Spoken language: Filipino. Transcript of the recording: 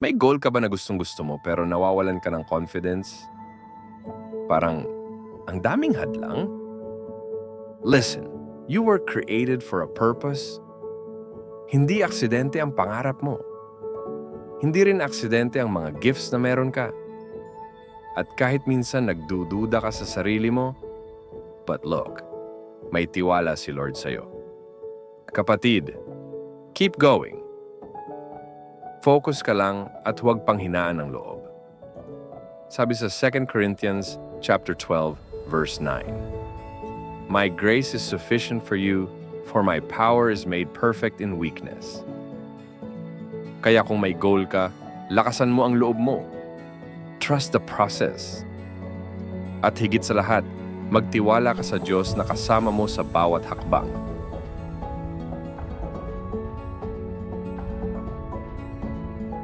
May goal ka ba na gustong-gusto mo pero nawawalan ka ng confidence? Parang, ang daming hadlang? Listen, you were created for a purpose. Hindi aksidente ang pangarap mo. Hindi rin aksidente ang mga gifts na meron ka. At kahit minsan nagdududa ka sa sarili mo, but look, may tiwala si Lord sa'yo. Kapatid, keep going. Focus ka lang at huwag panghinaan ng loob. Sabi sa 2 Corinthians chapter 12, verse 9. My grace is sufficient for you, for my power is made perfect in weakness. Kaya kung may goal ka, lakasan mo ang loob mo. Trust the process. At higit sa lahat, magtiwala ka sa Diyos na kasama mo sa bawat hakbang.